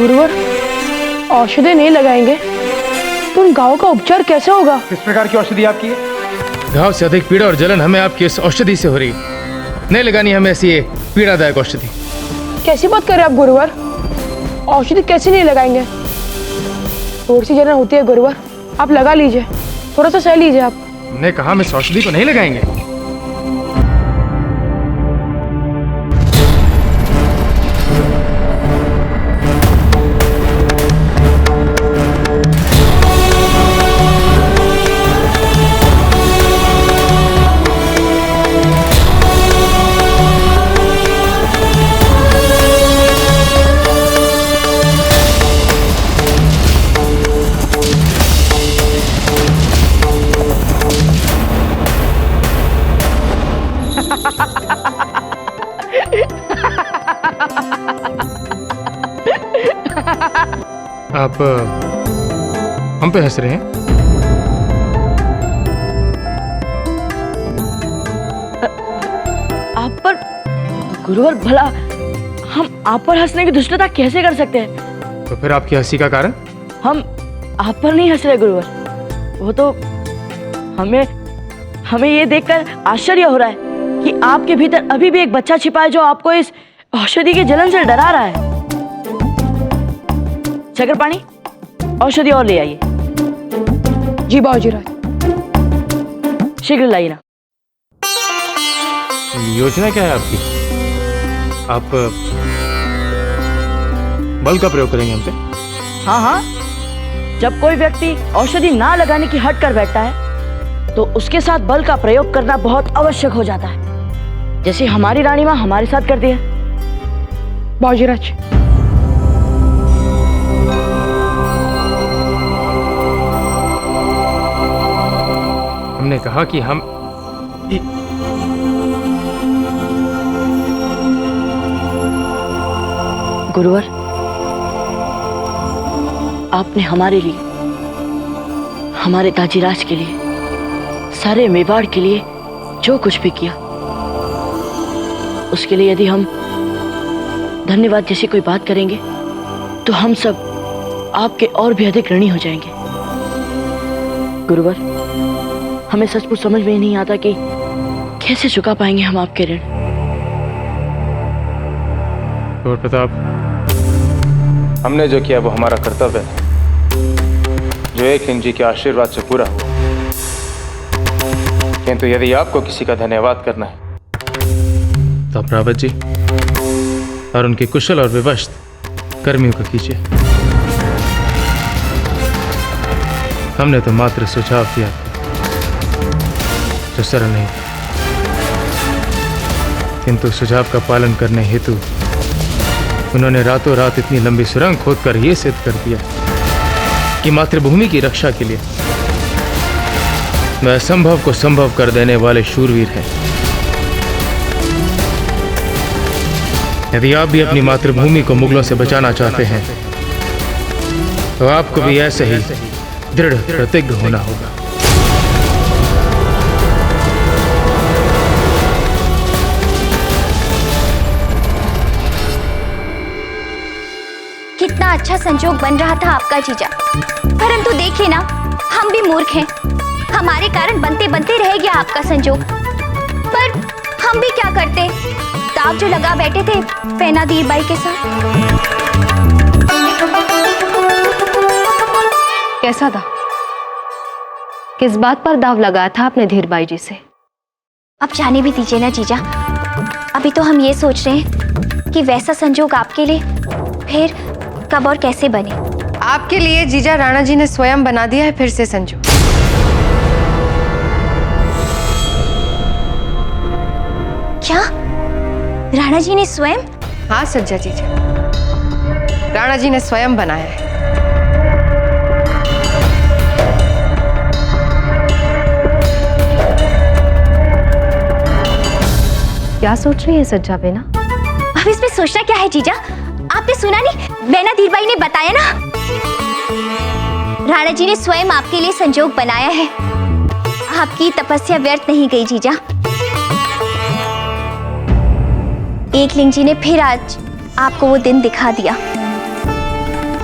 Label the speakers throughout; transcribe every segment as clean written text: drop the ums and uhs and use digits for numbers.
Speaker 1: गुरुवर, औषधि नहीं लगाएंगे तो उन घावों का उपचार कैसे होगा?
Speaker 2: किस प्रकार की औषधि आपकी है?
Speaker 3: घाव से अधिक पीड़ा और जलन हमें आपकी इस औषधि से हो रही है। नहीं लगानी हमें ऐसी पीड़ादायक औषधि।
Speaker 1: कैसी बात कर रहे आप गुरुवर? औषधि कैसे नहीं लगाएंगे? थोड़ी सी जलन होती है गुरुवर, आप लगा लीजिए, थोड़ा सा सह लीजिए आप।
Speaker 3: हमने कहा हम इस औषधि को नहीं लगाएंगे। आप हम पे हंस रहे हैं?
Speaker 4: आप पर गुरुवर, भला हम आप पर हंसने की दुष्टता कैसे कर सकते हैं?
Speaker 3: तो फिर आपकी हंसी का कारण?
Speaker 4: हम आप पर नहीं हंस रहे गुरुवर, वो तो हमें ये देखकर आश्चर्य हो रहा है कि आपके भीतर अभी भी एक बच्चा छिपा है जो आपको इस औषधि की जलन से डरा रहा है। चक्रपाणी, औषधि और ले आइए।
Speaker 1: जी बाबूजीराज।
Speaker 4: शीघ्र लाइए ना।
Speaker 3: योजना क्या है आपकी? आप बल का प्रयोग करेंगे हम पे?
Speaker 4: हाँ हाँ, जब कोई व्यक्ति औषधि ना लगाने की हट कर बैठता है तो उसके साथ बल का प्रयोग करना बहुत आवश्यक हो जाता है, जैसे हमारी रानी माँ हमारे साथ करती है।
Speaker 1: बाबूजीराज,
Speaker 3: हमने कहा कि हम
Speaker 4: गुरुवर, आपने हमारे लिए, हमारे ताजीराज के लिए, सारे मेवाड़ के लिए जो कुछ भी किया, उसके लिए यदि हम धन्यवाद जैसी कोई बात करेंगे तो हम सब आपके और भी अधिक ऋणी हो जाएंगे। गुरुवर, हमें सचमुच समझ में ही नहीं आता कि कैसे चुका पाएंगे हम आपके ऋण।
Speaker 3: और प्रताप,
Speaker 2: हमने जो किया वो हमारा कर्तव्य है, जो एकलिंग जी के आशीर्वाद से पूरा हुआ। किंतु यदि आपको किसी का धन्यवाद करना है
Speaker 3: तो आप रावत जी और उनके कुशल और विवश कर्मियों का कीजिए। हमने तो मात्र सुझाव दिया जो सरल नहीं था, किंतु सुझाव का पालन करने हेतु उन्होंने रातों रात इतनी लंबी सुरंग खोदकर यह सिद्ध कर दिया कि मातृभूमि की रक्षा के लिए वह असंभव को संभव कर देने वाले शूरवीर हैं। यदि आप भी अपनी मातृभूमि को मुगलों से बचाना चाहते हैं तो आपको भी ऐसे ही दृढ़ प्रतिज्ञ होना होगा।
Speaker 5: कितना अच्छा संजोग बन रहा था आपका जीजा, परंतु देखिए ना, हम भी मूर्ख हैं। हमारे कारण बनते बनते रह गया आपका संजोग। पर हम भी क्या करते, दाव जो लगा बैठे थे फैनादीर बाई के साथ।
Speaker 6: कैसा था? किस बात पर दाव लगाया था आपने धीरबाई जी से?
Speaker 5: अब जाने भी दीजिए ना जीजा, अभी तो हम ये सोच रहे हैं कि वैसा संजोग आपके लिए फिर कब और कैसे बने।
Speaker 6: आपके लिए जीजा राणा जी ने स्वयं बना दिया है फिर से संजोग।
Speaker 5: क्या राणा जी ने स्वयं?
Speaker 6: हाँ सज्जा जीजा, राणा जी ने स्वयं बनाया है। क्या सोच रही है सज्जा बेना?
Speaker 5: अब इसमें सोचना क्या है जीजा, आपने सुना नहीं, बेना धीरबाई ने बताया ना, राणा जी ने स्वयं आपके लिए संजोग बनाया है। आपकी तपस्या व्यर्थ नहीं गई जीजा। एकलिंग जी ने फिर आज आपको वो दिन दिखा दिया।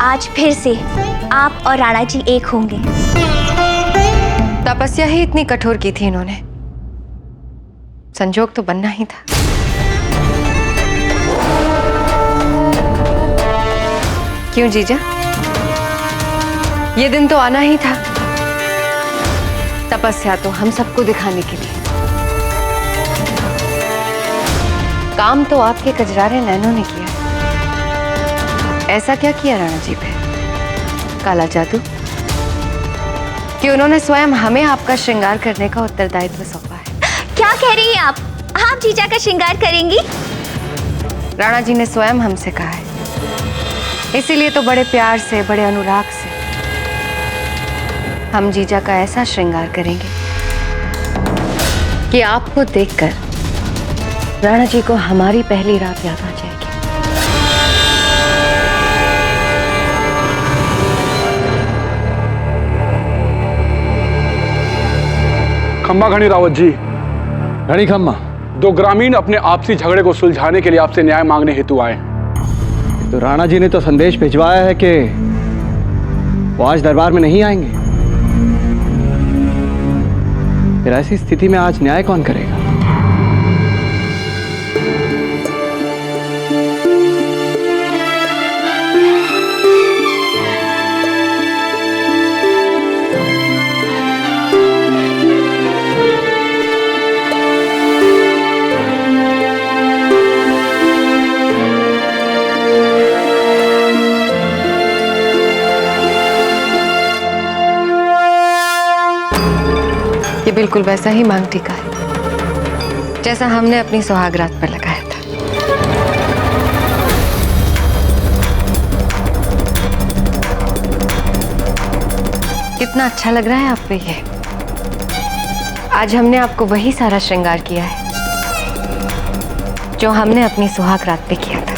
Speaker 5: आज फिर से आप और राणा जी एक होंगे।
Speaker 6: तपस्या ही इतनी कठोर की थी इन्होंने, संजोग तो बनना ही था। क्यों जीजा, ये दिन तो आना ही था। तपस्या तो हम सबको दिखाने के लिए। काम तो आपके कजरारे नैनों ने किया। ऐसा क्या किया राणा जी पे? काला जादू कि उन्होंने स्वयं हमें आपका श्रृंगार करने का उत्तरदायित्व सौंपा है।
Speaker 5: क्या कह रही हैं आप जीजा का श्रृंगार करेंगी?
Speaker 6: राणा जी ने स्वयं हमसे कहा है, इसीलिए तो बड़े प्यार से, बड़े अनुराग से हम जीजा का ऐसा श्रृंगार करेंगे कि आपको देखकर राणा जी को हमारी पहली रात याद आ जाएगी।
Speaker 7: खम्मा घनी रावत जी।
Speaker 2: घनी खम्मा।
Speaker 7: दो ग्रामीण अपने आपसी झगड़े को सुलझाने के लिए आपसे न्याय मांगने हेतु आए।
Speaker 8: तो राणा जी ने तो संदेश भिजवाया है कि वो आज दरबार में नहीं आएंगे। फिर ऐसी स्थिति में आज न्याय कौन करेगा?
Speaker 6: ये बिल्कुल वैसा ही मांग टीका है जैसा हमने अपनी सुहागरात पर लगाया था। कितना अच्छा लग रहा है आप पे ये। आज हमने आपको वही सारा श्रृंगार किया है जो हमने अपनी सुहागरात पे किया था।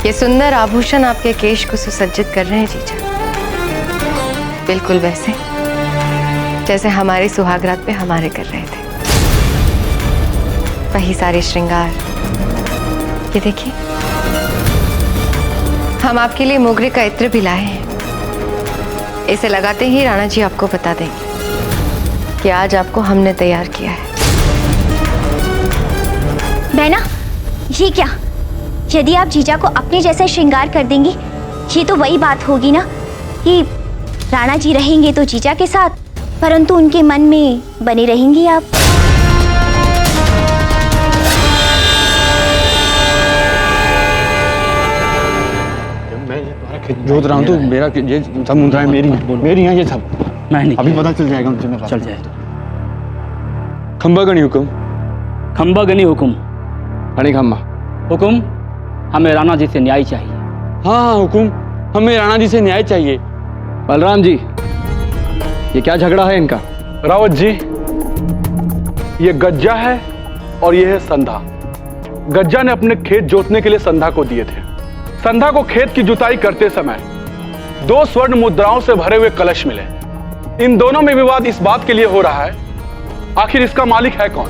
Speaker 6: ये सुंदर आभूषण आपके केश को सुसज्जित कर रहे हैं जीजा, बिल्कुल वैसे जैसे हमारी सुहागरात पे हमारे कर रहे थे। वही सारे श्रृंगार। ये देखिए, हम आपके लिए मोगरे का इत्र भी लाए हैं। इसे लगाते ही राणा जी आपको बता देंगे कि आज आपको हमने तैयार किया है।
Speaker 5: बहना, ये क्या? यदि आप जीजा को अपने जैसा श्रृंगार कर देंगी, ये तो वही बात होगी ना कि राणा जी रहेंगे तो जीजा के साथ, परंतु उनके मन में बने रहेंगी आप।
Speaker 8: जोत रहा हूँ तो मेरा ये सब मुद्राएं मेरी हैं ये सब।
Speaker 9: मैं नहीं,
Speaker 8: अभी पता चल जाएगा उनसे।
Speaker 9: चल जाए।
Speaker 7: खम्बा गनी हुकुम।
Speaker 9: खम्बा गनी हुकुम।
Speaker 8: घनी खम्मा।
Speaker 9: हुकुम, हमें राणा जी से न्याय चाहिए।
Speaker 7: हाँ हुकुम, हमें राणा जी से न्याय चाहिए।
Speaker 8: बलराम जी, ये क्या झगड़ा है इनका?
Speaker 7: रावत जी, ये गज्जा है और ये है संधा। गज्जा ने अपने खेत जोतने के लिए संधा को दिए थे। संधा को खेत की जुताई करते समय 2 स्वर्ण मुद्राओं से भरे हुए कलश मिले। इन दोनों में विवाद इस बात के लिए हो रहा है, आखिर इसका मालिक है कौन?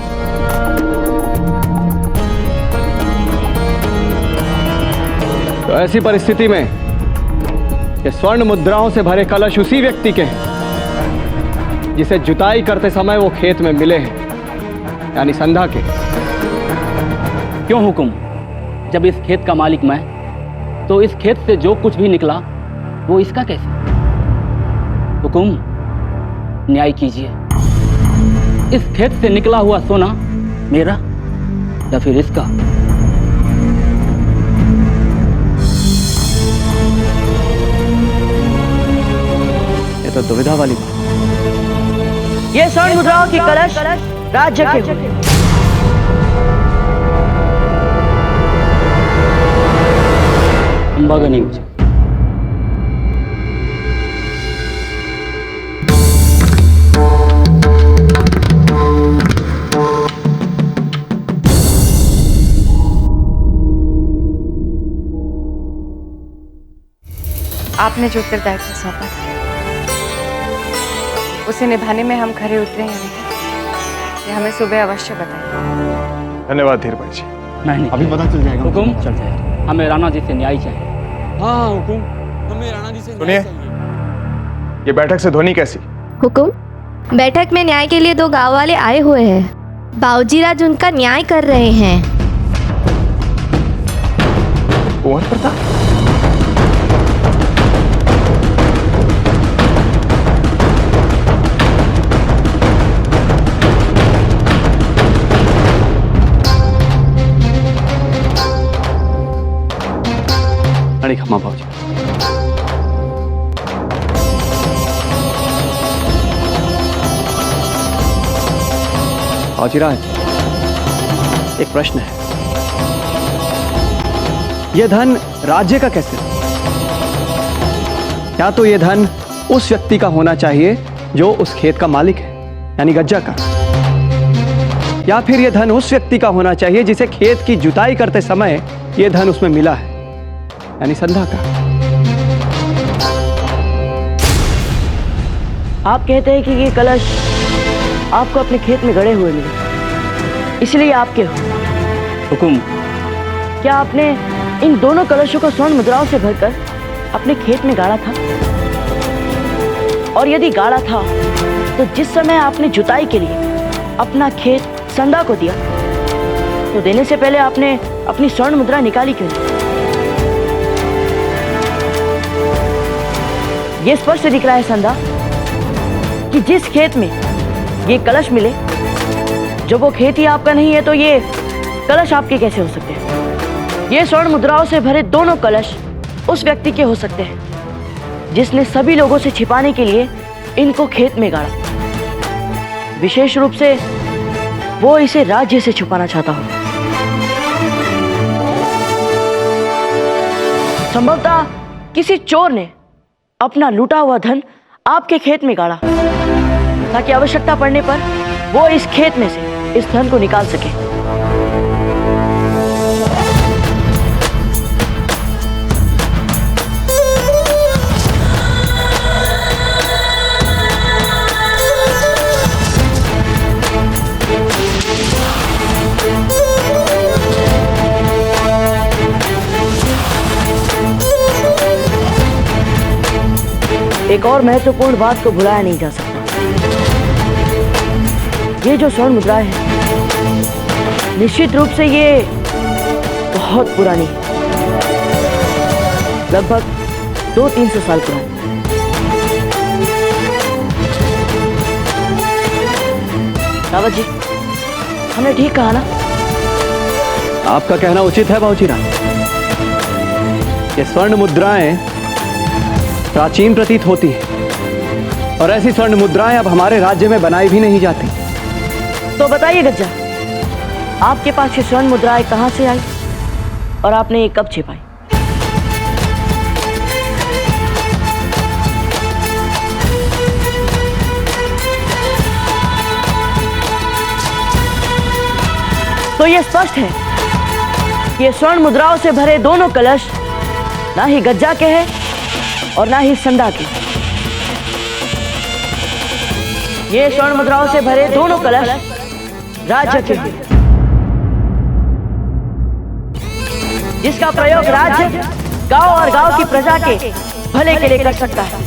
Speaker 8: तो ऐसी परिस्थिति में ये स्वर्ण मुद्राओं से भरे कलश उसी व्यक्ति के हैं जिसे जुताई करते समय वो खेत में मिले हैं, यानी संधा के।
Speaker 9: क्यों हुकुम? जब इस खेत का मालिक मैं, तो इस खेत से जो कुछ भी निकला वो इसका कैसे? हुकुम, न्याय कीजिए। इस खेत से निकला हुआ सोना मेरा या फिर इसका?
Speaker 8: ये तो दुविधा वाली बात।
Speaker 4: ये स्वर्ण मुद्राओं की कलश राज्य के हुए।
Speaker 9: खम्बा गनी हुकुम।
Speaker 6: आपने जो उत्तरदायित्व सौंपा था उसे निभाने में हम खरे उतरे हैं नहीं। ये हमें सुबह अवश्य बताएं।
Speaker 2: धन्यवाद धीर भाई जी।
Speaker 9: मैं नहीं,
Speaker 8: अभी पता चल जाएगा।
Speaker 9: हुकुम, चल जाए। हमें राणा जी से न्याय चाहिए।
Speaker 10: हाँ हुकुम, हमें राणा जी से
Speaker 2: सुनिए, ये बैठक से ध्वनि कैसी?
Speaker 11: हुकुम, बैठक में न्याय के लिए 2 गांव वाले आए हुए हैं। बाबूजीराज उनका न्याय कर रहे हैं।
Speaker 2: कुंवर प्रताप?
Speaker 8: अरे क्षमा भाजी। बाजीराज, एक प्रश्न है। यह धन राज्य का कैसे? या तो यह धन उस व्यक्ति का होना चाहिए जो उस खेत का मालिक है, यानी गज्जा का, या फिर यह धन उस व्यक्ति का होना चाहिए जिसे खेत की जुताई करते समय यह धन उसमें मिला है, यानी संधा का।
Speaker 4: आप कहते हैं कि ये कलश आपको अपने खेत में गड़े हुए मिले, इसलिए आपके हो।
Speaker 9: हुकुम,
Speaker 4: क्या आपने इन दोनों कलशों को स्वर्ण मुद्राओं से भरकर अपने खेत में गाड़ा था? और यदि गाड़ा था तो जिस समय आपने जुताई के लिए अपना खेत संधा को दिया तो देने से पहले आपने अपनी स्वर्ण मुद्रा निकाली क्यों नहीं? ये स्पष्ट दिख रहा है संधा कि जिस खेत में ये कलश मिले, जब वो खेत ही आपका नहीं है तो ये कलश आपके कैसे हो सकते हैं? ये स्वर्ण मुद्राओं से भरे दोनों कलश उस व्यक्ति के हो सकते हैं जिसने सभी लोगों से छिपाने के लिए इनको खेत में गाड़ा। विशेष रूप से वो इसे राज्य से छुपाना चाहता हो। संभवतः किसी चोर ने अपना लूटा हुआ धन आपके खेत में गाड़ा ताकि आवश्यकता पड़ने पर वो इस खेत में से इस धन को निकाल सके। एक और महत्वपूर्ण बात को भुलाया नहीं जा सकता। ये जो स्वर्ण मुद्राएं हैं, निश्चित रूप से ये बहुत पुरानी है, लगभग 200-300 साल पुरानी। रावत जी, हमने ठीक कहा ना?
Speaker 8: आपका कहना उचित है बाबूजीराज। ये स्वर्ण मुद्राएं प्राचीन प्रतीत होती है और ऐसी स्वर्ण मुद्राएं अब हमारे राज्य में बनाई भी नहीं जाती।
Speaker 4: तो बताइए गज्जा, आपके पास ये स्वर्ण मुद्राएं कहां से आई और आपने ये कब छिपाई? तो ये स्पष्ट है कि ये स्वर्ण मुद्राओं से भरे दोनों कलश ना ही गज्जा के हैं और ना ही संधा के। ये स्वर्ण मुद्राओं से भरे दोनों कलश राज्य के हैं, जिसका प्रयोग राज्य गांव और गांव की प्रजा के भले के लिए कर सकता है।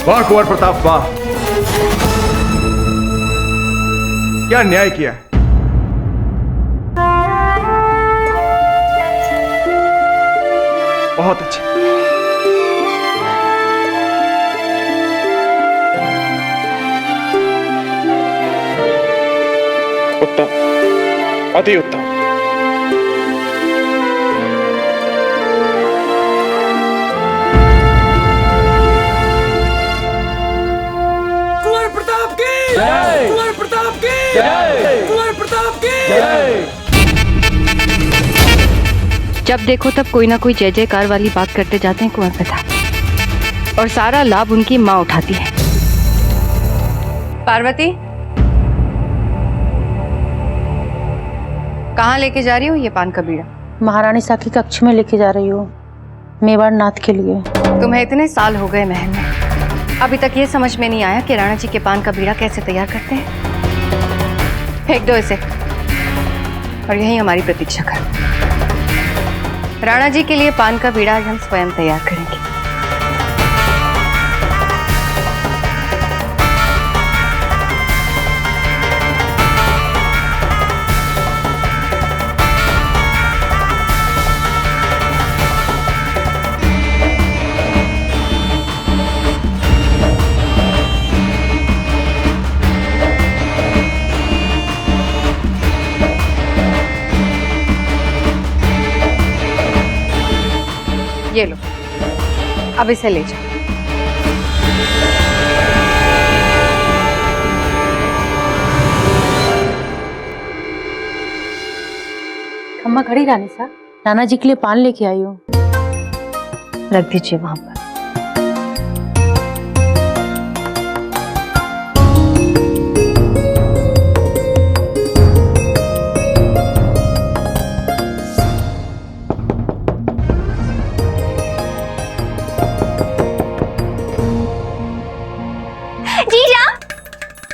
Speaker 2: वाह कुंवर प्रताप, वाह! क्या न्याय किया! बहुत अच्छा। उत्तम, अति उत्तम।
Speaker 10: कुंवर प्रताप की जय! कुंवर प्रताप की जय! कुंवर प्रताप की जय!
Speaker 6: जब देखो तब कोई ना कोई जय जयकार वाली बात करते जाते हैं कुंवर प्रताप, और सारा लाभ उनकी माँ उठाती है। पार्वती, कहाँ लेके जा रही हो ये पान का बीड़ा?
Speaker 12: महारानी साखी कक्ष में लेके जा रही हूँ, मेवाड़ नाथ के लिए।
Speaker 6: तुम्हें इतने साल हो गए महल में, अभी तक ये समझ में नहीं आया कि राणा जी के पान का बीड़ा कैसे तैयार करते हैं? फेंक दो इसे। और यहीं हमारी प्रतीक्षा कर। राणा जी के लिए पान का बीड़ा आज हम स्वयं तैयार करेंगे। ये लो, अब इसे ले जाओ।
Speaker 12: अम्मा खड़ी रानी साहब, नाना जी के लिए पान लेके आई हूँ।
Speaker 6: रख दीजिए वहां पर।
Speaker 5: जीजा,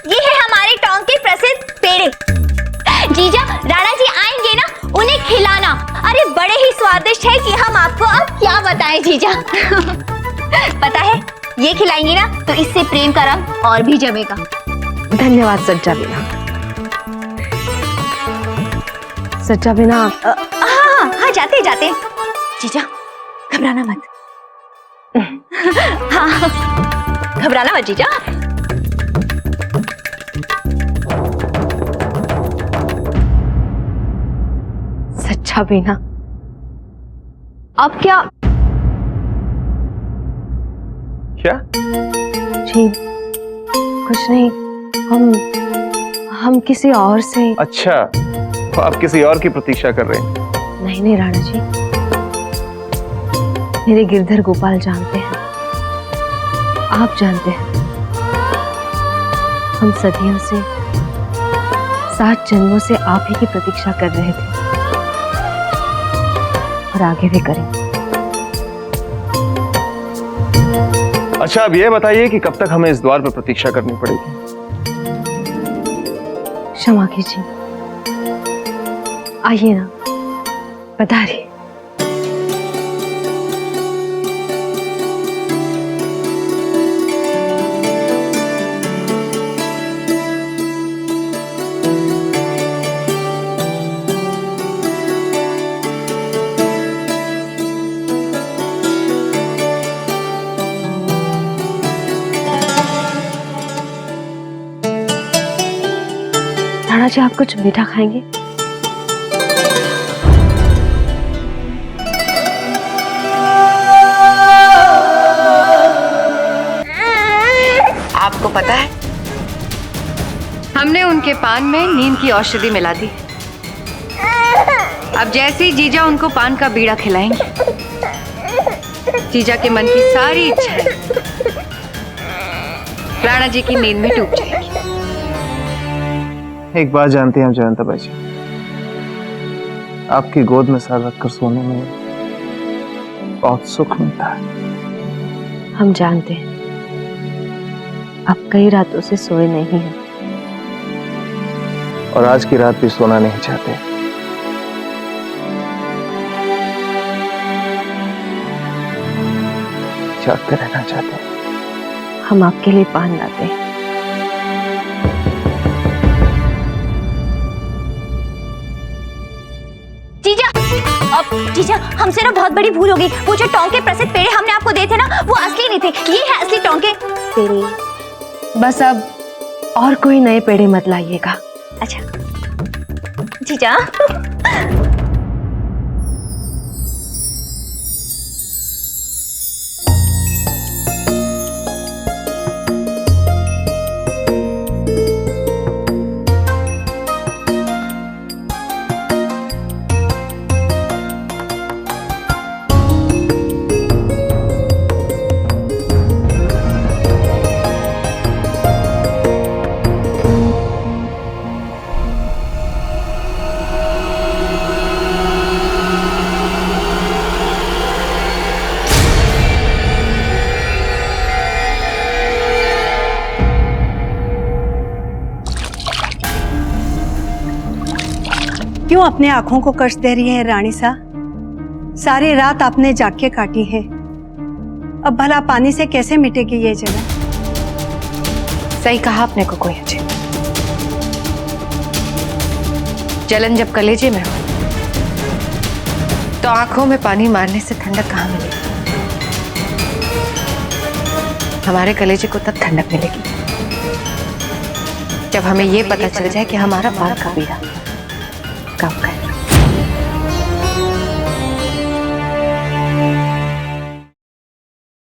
Speaker 5: ये है हमारे टोंक के प्रसिद्ध पेड़े। जीजा, राणा जी आएंगे ना, उन्हें खिलाना। अरे बड़े ही स्वादिष्ट है कि हम आपको अब क्या बताएं जीजा। पता है, ये खिलाएंगे ना तो इससे प्रेम का रंग और भी जमेगा।
Speaker 6: धन्यवाद सज्जा बिना। सज्जा बिना
Speaker 5: हाँ, जाते जाते। जीजा, घबराना मत। हाँ, घबराना मत जीजा।
Speaker 6: सच्चा बिना, अब क्या?
Speaker 2: क्या?
Speaker 6: जी कुछ नहीं, हम किसी और से।
Speaker 2: अच्छा, तो आप किसी और की प्रतीक्षा कर रहे हैं?
Speaker 6: नहीं नहीं राणा जी, मेरे गिरधर गोपाल जानते हैं, आप जानते हैं, हम सदियों से, 7 जन्मों से आप ही की प्रतीक्षा कर रहे थे और आगे भी करेंगे।
Speaker 2: अच्छा, अब ये बताइए कि कब तक हमें इस द्वार पर प्रतीक्षा करनी पड़ेगी?
Speaker 6: क्षमा कीजिए, आइए ना, पधारिए। राणा जी, आप कुछ मीठा खाएंगे? आपको पता है, हमने उनके पान में नींद की औषधि मिला दी। अब जैसे ही जीजा उनको पान का बीड़ा खिलाएंगे, जीजा के मन की सारी इच्छाएं राणा जी की नींद में डूब जाएगी।
Speaker 2: एक बात जानती हैं जयंता बाई जी, आपकी गोद में सर रखकर सोने में बहुत सुख मिलता है।
Speaker 6: हम जानते हैं, आप कई रातों से सोए नहीं हैं
Speaker 2: और आज की रात भी सोना नहीं चाहते। जागते रहना चाहते हैं।
Speaker 6: हम आपके लिए पान लाते हैं।
Speaker 5: जीजा, हमसे ना बहुत बड़ी भूल हो गई। वो जो टोंक के प्रसिद्ध पेड़े हमने आपको दिए थे ना, वो असली नहीं थे। ये है असली टोंक के पेड़े।
Speaker 6: बस अब और कोई नए पेड़े मत लाइएगा।
Speaker 5: अच्छा जीजा।
Speaker 13: क्यों अपने आंखों को कष्ट दे रही है रानी सा? सारी रात आपने जाग के काटी है, अब भला पानी से कैसे मिटेगी ये जलन?
Speaker 6: सही कहा आपने को कोई अच्छे। जलन जब कलेजे में हो तो आंखों में पानी मारने से ठंडक कहाँ मिलेगी? हमारे कलेजे को तब ठंडक मिलेगी जब हमें ये पता चल जाए कि हमारा बाल का पीड़ा कब है।